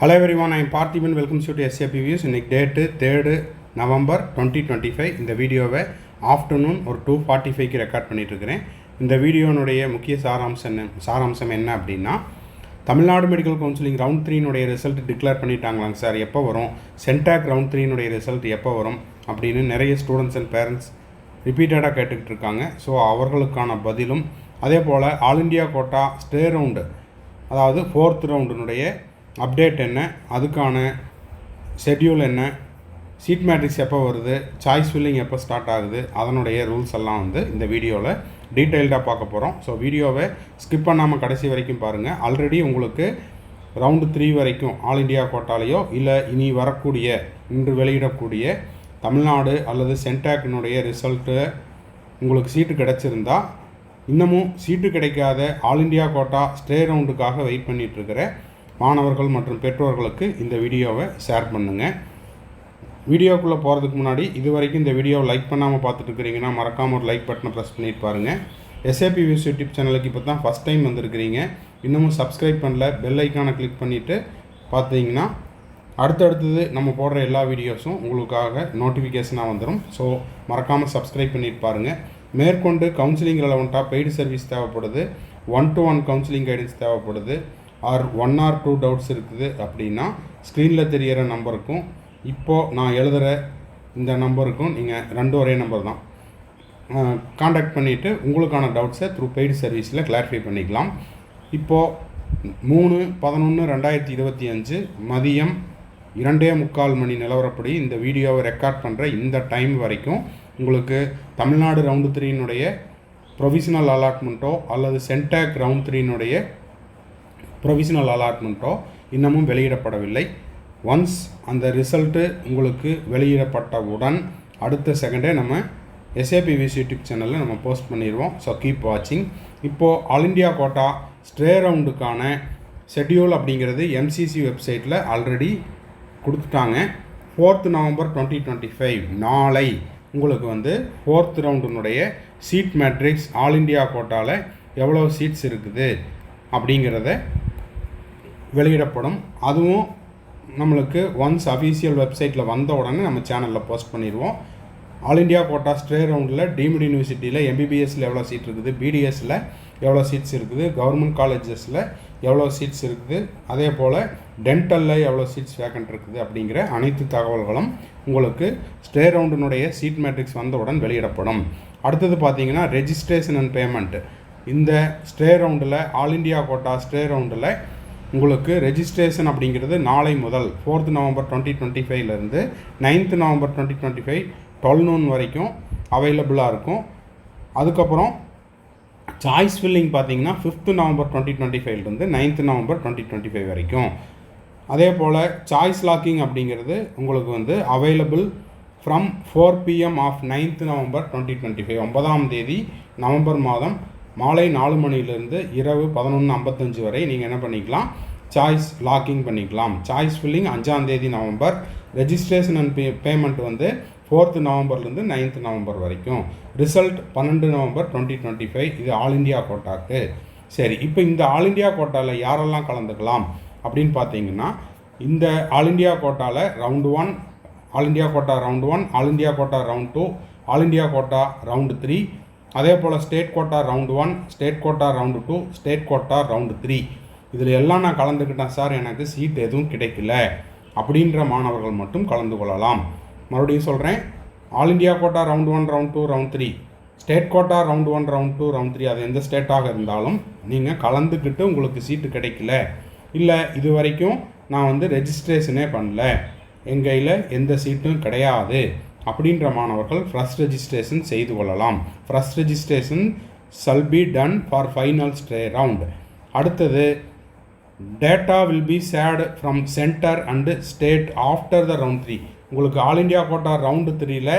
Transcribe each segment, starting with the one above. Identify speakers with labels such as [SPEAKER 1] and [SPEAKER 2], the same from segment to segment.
[SPEAKER 1] Hello everyone, I am Parthiban. Welcome to SAP Views. இன்னைக்கு date 3 November 2025. இந்த வீடியோவை afternoon ஒரு 2:45க்கு ரெக்கார்ட் பண்ணிகிட்ருக்கிறேன். இந்த வீடியோனுடைய முக்கிய சாராம்சம் என்ன அப்படின்னா, தமிழ்நாடு மெடிக்கல் கவுன்சிலிங் ரவுண்ட் 3னுடைய ரிசல்ட் டிக்ளேர் பண்ணிட்டாங்களாங்க சார், எப்போ வரும், சென்டாக் ரவுண்ட் 3னுடைய ரிசல்ட் எப்போ வரும் அப்படின்னு நிறைய ஸ்டூடெண்ட்ஸ் அண்ட் பேரண்ட்ஸ் ரிப்பீட்டடாக கேட்டுக்கிட்டு இருக்காங்க. ஸோ அவர்களுக்கான பதிலும், அதே போல் all India quota stray round, அதாவது 4th ரவுண்டினுடைய அப்டேட் என்ன, அதுக்கான ஷெட்யூல் என்ன, சீட் மேட்ரிக்ஸ் எப்போ வருது, சாய்ஸ் ஃபில்லிங் எப்போ ஸ்டார்ட் ஆகுது, அதனுடைய ரூல்ஸ் எல்லாம் இந்த வீடியோவில் டீட்டெயில்டாக பார்க்க போகிறோம். ஸோ வீடியோவை ஸ்கிப் பண்ணாமல் கடைசி வரைக்கும் பாருங்கள். ஆல்ரெடி உங்களுக்கு ரவுண்டு 3 வரைக்கும் ஆல் இண்டியா கோட்டாலேயோ இல்லை இனி வரக்கூடிய இன்று வெளியிடக்கூடிய தமிழ்நாடு அல்லது சென்டாக்கினுடைய ரிசல்ட்டு உங்களுக்கு சீட்டு கிடச்சிருந்தா, இன்னமும் சீட்டு கிடைக்காத ஆல் இண்டியா கோட்டா ஸ்டே ரவுண்டுக்காக வெயிட் பண்ணிகிட்ருக்கிற மாணவர்கள் மற்றும் பெற்றோர்களுக்கு இந்த வீடியோவை ஷேர் பண்ணுங்கள். வீடியோக்குள்ளே போகிறதுக்கு முன்னாடி இது வரைக்கும் இந்த வீடியோவை லைக் பண்ணாமல் பார்த்துட்டு இருக்கிறீங்கன்னா மறக்காமல் ஒரு லைக் பட்டனை ப்ரெஸ் பண்ணிட்டு பாருங்கள். எஸ்ஏபி வியூஸ் யூடியூப் சேனலுக்கு இப்போ தான் ஃபஸ்ட் டைம் வந்திருக்கிறீங்க, இன்னமும் சப்ஸ்கிரைப் பண்ணல, பெல் ஐக்கானை கிளிக் பண்ணிவிட்டு பார்த்தீங்கன்னா அடுத்தடுத்தது நம்ம போடுற எல்லா வீடியோஸும் உங்களுக்காக நோட்டிஃபிகேஷனாக வந்துடும். ஸோ மறக்காமல் சப்ஸ்கிரைப் பண்ணிட்டு பாருங்கள். மேற்கொண்டு கவுன்சிலிங் ரெலவெண்ட்டாக பெய்டு சர்வீஸ் தேவைப்படுது, 1-to-1 கவுன்சிலிங் கைடன்ஸ் தேவைப்படுது, ஆர் 1 or 2 டவுட்ஸ் இருக்குது அப்படின்னா ஸ்க்ரீனில் தெரிகிற நம்பருக்கும் இப்போது நான் எழுதுகிற இந்த நம்பருக்கும் நீங்கள் ரெண்டும் ஒரே நம்பர் தான், காண்டாக்ட் பண்ணிவிட்டு உங்களுக்கான டவுட்ஸை த்ரூ பெய்டு சர்வீஸில் கிளாரிஃபை பண்ணிக்கலாம். இப்போது 3/11/2025 மதியம் 2:45 மணி நிலவரப்படி இந்த வீடியோவை ரெக்கார்ட் பண்ணுற இந்த டைம் வரைக்கும் உங்களுக்கு தமிழ்நாடு ரவுண்டு 3னுடைய ப்ரொவிஷனல் அலாட்மெண்ட்டோ அல்லது சென்டாக் ரவுண்ட் 3னுடைய ப்ரொவிஷனல் அலாட்மெண்ட்டோ இன்னமும் வெளியிடப்படவில்லை. ஒன்ஸ் அந்த ரிசல்ட்டு உங்களுக்கு வெளியிடப்பட்டவுடன் அடுத்த செகண்டே நம்ம எஸ்ஏபி வியூஸ் யூடியூப் சேனலில் நம்ம போஸ்ட் பண்ணிடுவோம். ஸோ கீப் வாட்சிங். இப்போது ஆல் இண்டியா கோட்டா ஸ்டே ரவுண்டுக்கான ஷெட்யூல் அப்படிங்கிறது எம்சிசி வெப்சைட்டில் ஆல்ரெடி கொடுத்துட்டாங்க. 4th நவம்பர் 2025 நாளை உங்களுக்கு 4th ரவுண்டினுடைய சீட் மேட்ரிக்ஸ் ஆல் இண்டியா கோட்டாவில் எவ்வளோ சீட்ஸ் இருக்குது அப்படிங்கிறத வெளியிடப்படும். அதுவும் நம்மளுக்கு ஒன்ஸ் அஃபீஷியல் வெப்சைட்டில் வந்த உடனே நம்ம சேனலில் போஸ்ட் பண்ணிடுவோம். ஆல் இண்டியா கோட்டா ஸ்டே ரவுண்டில் டீம்டு யூனிவர்சிட்டியில் எம்பிபிஎஸ்சில் எவ்வளோ சீட் இருக்குது, பிடிஎஸ்சில் எவ்வளோ சீட்ஸ் இருக்குது, கவர்மெண்ட் காலேஜஸில் எவ்வளோ சீட்ஸ் இருக்குது, அதே போல் டென்டலில் எவ்வளோ சீட்ஸ் வேக்கண்ட் இருக்குது அப்படிங்கிற அனைத்து தகவல்களும் உங்களுக்கு ஸ்டே ரவுண்டினுடைய சீட் மேட்ரிக்ஸ் வந்தவுடன் வெளியிடப்படும். அடுத்தது பார்த்திங்கன்னா ரெஜிஸ்ட்ரேஷன் அண்ட் பேமெண்ட். இந்த ஸ்டே ரவுண்டில் ஆல் இண்டியா கோட்டா ஸ்டே ரவுண்டில் உங்களுக்கு ரெஜிஸ்ட்ரேஷன் அப்படிங்கிறது நாளை முதல் 4th November 2025 9th November 2025 12 noon வரைக்கும் அவைலபிளாக இருக்கும். அதுக்கப்புறம் சாய்ஸ் ஃபில்லிங் பார்த்திங்கன்னா 5th நவம்பர் 2025 9th நவம்பர் 2025 வரைக்கும். அதே போல் சாய்ஸ் லாக்கிங் அப்படிங்கிறது உங்களுக்கு available from 4 PM of 9th November 2025 9ஆம் தேதி நவம்பர் மாதம் மாலை 4 மணிலிருந்து இரவு 11:55 வரை நீங்கள் என்ன பண்ணிக்கலாம், சாய்ஸ் லாக்கிங் பண்ணிக்கலாம். சாய்ஸ் ஃபில்லிங் 5ஆம் தேதி November, registration and payment 4th நவம்பர்லேருந்து 9th நவம்பர் வரைக்கும். Result 12 November 2025. இது ஆல் இண்டியா கோட்டாக்கு. சரி, இப்போ இந்த ஆல் இண்டியா கோட்டாவில் யாரெல்லாம் கலந்துக்கலாம் அப்படின்னு பார்த்தீங்கன்னா, இந்த ஆல் இண்டியா கோட்டாவில் round 1, all India quota round 1, all India quota round 2, all India quota round 3, அதே போல் state quota round 1, state quota round 2, state quota round 3. இதில் எல்லாம் நான் கலந்துக்கிட்டேன் சார், எனக்கு சீட் எதுவும் கிடைக்கல அப்படின்ற மாணவர்கள் மட்டும் கலந்து கொள்ளலாம். மறுபடியும் சொல்கிறேன், all India quota round 1, round 2, round 3, state quota round 1, round 2, round 3, அது எந்த ஸ்டேட்டாக இருந்தாலும் நீங்கள் கலந்துக்கிட்டு உங்களுக்கு சீட்டு கிடைக்கல, இல்லை இது வரைக்கும் நான் ரெஜிஸ்ட்ரேஷனே பண்ணல, என் கையில் எந்த சீட்டும் கிடையாது அப்படின்ற மாணவர்கள் ஃபர்ஸ்ட் ரெஜிஸ்ட்ரேஷன் செய்து கொள்ளலாம். First registration shall be done for final stray round. அடுத்தது data will be shared from centre and state after the round 3. உங்களுக்கு ஆல் இண்டியா கோட்டா ரவுண்டு 3ல்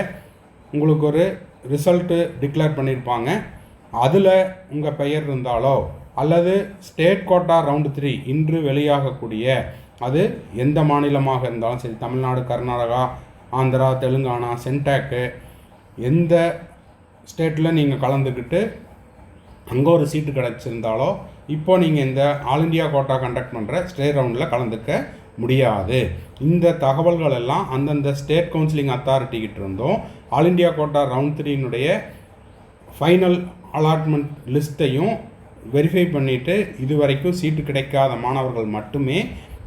[SPEAKER 1] உங்களுக்கு ஒரு ரிசல்ட்டு டிக்ளேர் பண்ணியிருப்பாங்க. அதில் உங்கள் பெயர் இருந்தாலோ அல்லது ஸ்டேட் கோட்டா ரவுண்டு 3 இன்று வெளியாகக்கூடிய, அது எந்த மாநிலமாக இருந்தாலும் சரி, தமிழ்நாடு, கர்நாடகா, ஆந்திரா, தெலுங்கானா, சென்டாக்கு, எந்த ஸ்டேட்டில் நீங்கள் கலந்துக்கிட்டு அங்கே ஒரு சீட்டு கிடச்சிருந்தாலோ இப்போ நீங்கள் இந்த ஆல் இண்டியா கோட்டா கண்டக்ட் பண்ணுற ஸ்டே ரவுண்டில் கலந்துக்க முடியாது. இந்த தகவல்கள் எல்லாம் அந்தந்த ஸ்டேட் கவுன்சிலிங் அத்தாரிட்டி கிட்ட இருந்தும் ஆல் இண்டியா கோட்டா ரவுண்ட் 3னுடைய ஃபைனல் அலாட்மெண்ட் லிஸ்ட்டையும் வெரிஃபை பண்ணிவிட்டு இதுவரைக்கும் சீட்டு கிடைக்காத மாணவர்கள் மட்டுமே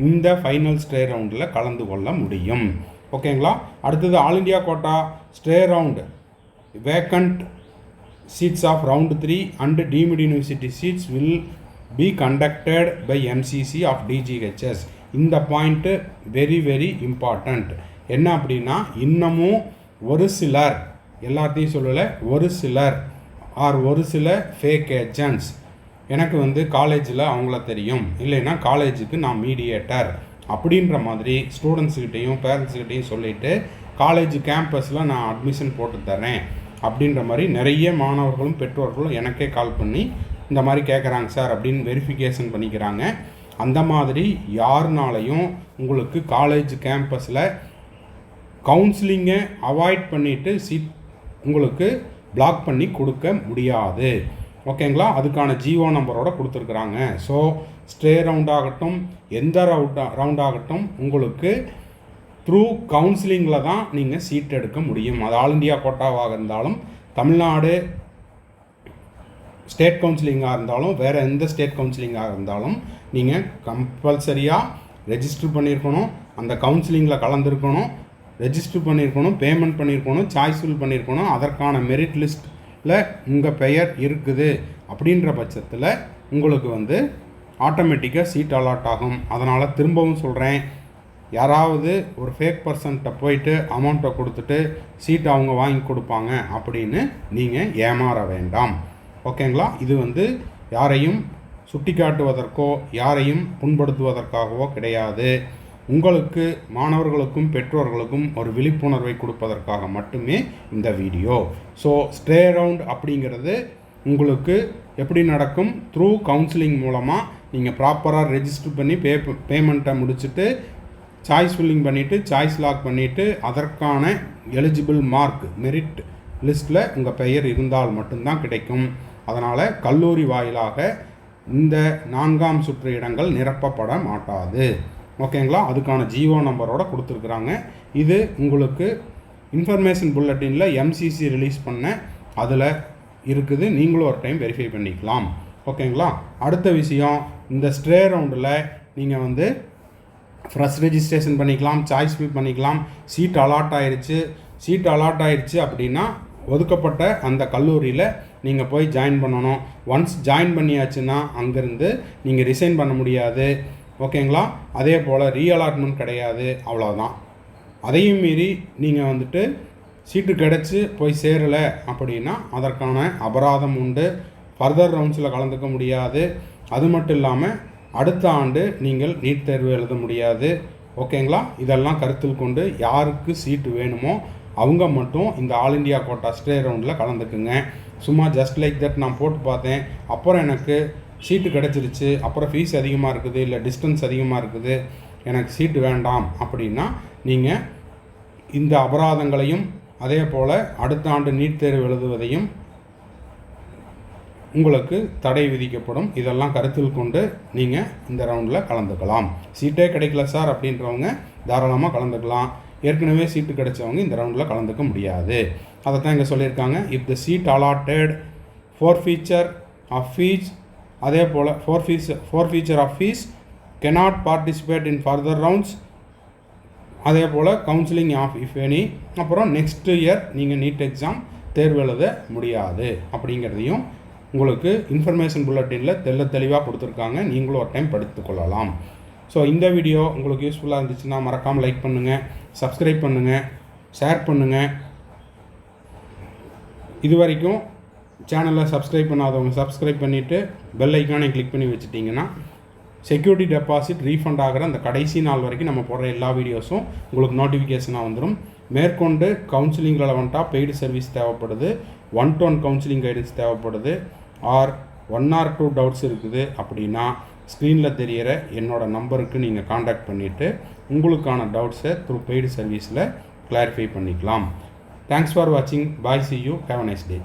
[SPEAKER 1] இந்த ஃபைனல் ஸ்டே ரவுண்டில் கலந்து கொள்ள முடியும். ஓகேங்களா? அடுத்தது all India quota stray round vacant seats of round 3 and deemed university seats will be conducted by MCC of DGHS. இந்த பாயிண்ட்டு வெரி வெரி இம்பார்ட்டண்ட். என்ன அப்படின்னா, இன்னமும் ஒரு சிலர், எல்லாத்தையும் சொல்லலை, ஒரு சில ஃபேக் ஏஜென்ட்ஸ் எனக்கு காலேஜில் அவங்கள தெரியும், இல்லைன்னா காலேஜுக்கு நான் மீடியேட்டர் அப்படின்ற மாதிரி ஸ்டூடெண்ட்ஸுக்கிட்டையும் பேரண்ட்ஸுக்கிட்டையும் சொல்லிவிட்டு காலேஜ் கேம்பஸில் நான் அட்மிஷன் போட்டு தரேன் அப்படின்ற மாதிரி நிறைய மாணவர்களும் பெற்றோர்களும் எனக்கே கால் பண்ணி இந்த மாதிரி கேட்குறாங்க சார் அப்படின்னு வெரிஃபிகேஷன் பண்ணிக்கிறாங்க. அந்த மாதிரி யாருனாலையும் உங்களுக்கு காலேஜ் கேம்பஸில் கவுன்சிலிங்கை அவாய்ட் பண்ணிவிட்டு சீட் உங்களுக்கு பிளாக் பண்ணி கொடுக்க முடியாது. ஓகேங்களா? அதுக்கான ஜிஓ நம்பரோட கொடுத்துருக்குறாங்க. ஸோ ஸ்டே ரவுண்ட் ஆகட்டும், எந்த ரவுண்ட் ஆகட்டும், உங்களுக்கு த்ரூ கவுன்சிலிங்கில் தான் நீங்கள் சீட் எடுக்க முடியும். அது ஆல் இண்டியா கோட்டாவாக இருந்தாலும், தமிழ்நாடு ஸ்டேட் கவுன்சிலிங்காக இருந்தாலும், வேறு எந்த ஸ்டேட் கவுன்சிலிங்காக இருந்தாலும் நீங்கள் கம்பல்சரியாக ரெஜிஸ்டர் பண்ணியிருக்கணும், அந்த கவுன்சிலிங்கில் கலந்துருக்கணும், ரெஜிஸ்டர் பண்ணியிருக்கணும், பேமெண்ட் பண்ணியிருக்கணும், சாய்ஸ் ஃபில் பண்ணியிருக்கணும். அதற்கான மெரிட் லிஸ்ட்டில் உங்கள் பெயர் இருக்குது அப்படின்ற பட்சத்தில் உங்களுக்கு ஆட்டோமேட்டிக்காக சீட் அலாட் ஆகும். அதனால் திரும்பவும் சொல்கிறேன், யாராவது ஒரு ஃபேக் பர்சன்கிட்ட போயிட்டு அமௌண்ட்டை கொடுத்துட்டு சீட் அவங்க வாங்கி கொடுப்பாங்க அப்படின்னு நீங்கள் ஏமாற வேண்டாம். ஓகேங்களா? இது யாரையும் சுட்டி காட்டுவதற்கோ யாரையும் புண்படுத்துவதற்காகவோ கிடையாது. உங்களுக்கு, மாணவர்களுக்கும் பெற்றோர்களுக்கும் ஒரு விழிப்புணர்வை கொடுப்பதற்காக மட்டுமே இந்த வீடியோ. ஸோ ஸ்டே ரவுண்ட் அப்படிங்கிறது உங்களுக்கு எப்படி நடக்கும்? த்ரூ கவுன்சிலிங் மூலமாக நீங்கள் ப்ராப்பராக ரெஜிஸ்டர் பண்ணி பேமெண்ட்டை முடிச்சுட்டு சாய்ஸ் ஃபில்லிங் பண்ணிவிட்டு சாய்ஸ் லாக் பண்ணிவிட்டு அதற்கான எலிஜிபிள் மார்க் மெரிட் லிஸ்ட்டில் உங்கள் பெயர் இருந்தால் மட்டும்தான் கிடைக்கும். அதனால் கல்லூரி வாயிலாக இந்த 4ஆம் சுற்று இடங்கள் நிரப்பப்பட மாட்டாது. ஓகேங்களா? அதுக்கான ஜிஓ நம்பரோட கொடுத்துருக்குறாங்க. இது உங்களுக்கு இன்ஃபர்மேஷன் புல்லட்டினில் எம்சிசி ரிலீஸ் பண்ண அதில் இருக்குது. நீங்களும் ஒரு டைம் வெரிஃபை பண்ணிக்கலாம். ஓகேங்களா? அடுத்த விஷயம், இந்த ஸ்டே ரவுண்டில் நீங்கள் ஃப்ரெஷ் ரெஜிஸ்ட்ரேஷன் பண்ணிக்கலாம், சாய்ஸ் ஃபில் பண்ணிக்கலாம். சீட் அலாட் ஆயிடுச்சு அப்படின்னா ஒதுக்கப்பட்ட அந்த கல்லூரியில் நீங்கள் போய் ஜாயின் பண்ணணும். ஒன்ஸ் ஜாயின் பண்ணியாச்சுன்னா அங்கேருந்து நீங்கள் ரிசைன் பண்ண முடியாது. ஓகேங்களா? அதே போல் ரீஅலாட்மெண்ட் கிடையாது. அவ்வளோதான். அதையும் மீறி நீங்கள் சீட்டு கிடச்சி போய் சேரலை அப்படின்னா அதற்கான அபராதம் உண்டு. ஃபர்தர் ரவுண்ட்ஸில் கலந்துக்க முடியாது. அது மட்டும் இல்லாமல் அடுத்த ஆண்டு நீங்கள் நீட் தேர்வு எழுத முடியாது. ஓகேங்களா? இதெல்லாம் கருத்தில் கொண்டு யாருக்கு சீட்டு வேணுமோ அவங்க மட்டும் இந்த ஆல் இண்டியா கோட்டா ஸ்டே ரவுண்டில் கலந்துக்குங்க. சும்மா ஜஸ்ட் லைக் தட் நான் போட்டு பார்த்தேன், அப்புறம் எனக்கு சீட்டு கிடச்சிருச்சு, அப்புறம் ஃபீஸ் அதிகமாக இருக்குது, இல்லை டிஸ்டன்ஸ் அதிகமாக இருக்குது, எனக்கு சீட்டு வேண்டாம் அப்படின்னா நீங்கள் இந்த அபராதங்களையும் அதே போல் அடுத்த ஆண்டு நீட் தேர்வு எழுதுவதையும் உங்களுக்கு தடை விதிக்கப்படும். இதெல்லாம் கருத்தில் கொண்டு நீங்கள் இந்த ரவுண்டில் கலந்துக்கலாம். சீட்டே கிடைக்கல சார் அப்படின்றவங்க தாராளமாக கலந்துக்கலாம். ஏற்கனவே சீட்டு கிடைச்சவங்க இந்த ரவுண்டில் கலந்துக்க முடியாது. அதை தான் இங்கே சொல்லியிருக்காங்க. If the seat allotted forfeiture of fees, அதே போல் forfeiture of fees cannot participate in further rounds, அதே போல் கவுன்சிலிங் ஆஃப் இஃப் எனி, அப்புறம் நெக்ஸ்ட் இயர் நீங்கள் நீட் எக்ஸாம் தேர்வு எழுத முடியாது அப்படிங்கிறதையும் உங்களுக்கு இன்ஃபர்மேஷன் புல்லட்டினில் தெளிவாக கொடுத்துருக்காங்க. நீங்களும் ஒரு டைம் படித்துக்கொள்ளலாம். ஸோ இந்த வீடியோ உங்களுக்கு யூஸ்ஃபுல்லாக இருந்துச்சுன்னா மறக்காமல் லைக் பண்ணுங்கள், சப்ஸ்கிரைப் பண்ணுங்கள், ஷேர் பண்ணுங்கள். இது வரைக்கும் சேனலை சப்ஸ்கிரைப் பண்ணாதவங்க சப்ஸ்கிரைப் பண்ணிவிட்டு பெல் ஐக்கானை கிளிக் பண்ணி வச்சுட்டிங்கன்னா செக்யூரிட்டி டெபாசிட் ரீஃபண்ட் ஆகிற அந்த கடைசி நாள் வரைக்கும் நம்ம போடுற எல்லா வீடியோஸும் உங்களுக்கு நோட்டிஃபிகேஷனாக வந்துடும். மேற்கொண்டு கவுன்சிலிங் ரெலவெண்ட்டாக பெய்டு சர்வீஸ் தேவைப்படுது, 1-to-1 கவுன்சிலிங் கைடன்ஸ் தேவைப்படுது, ஆர் 1 or 2 டவுட்ஸ் இருக்குது அப்படின்னா ஸ்க்ரீனில் தெரிகிற என்னோடய நம்பருக்கு நீங்கள் காண்டாக்ட் பண்ணிவிட்டு உங்களுக்கான டவுட்ஸை த்ரூ பெய்டு சர்வீஸில் கிளாரிஃபை பண்ணிக்கலாம். தேங்க்ஸ் ஃபார் வாட்சிங். பாய், see you, have a nice day.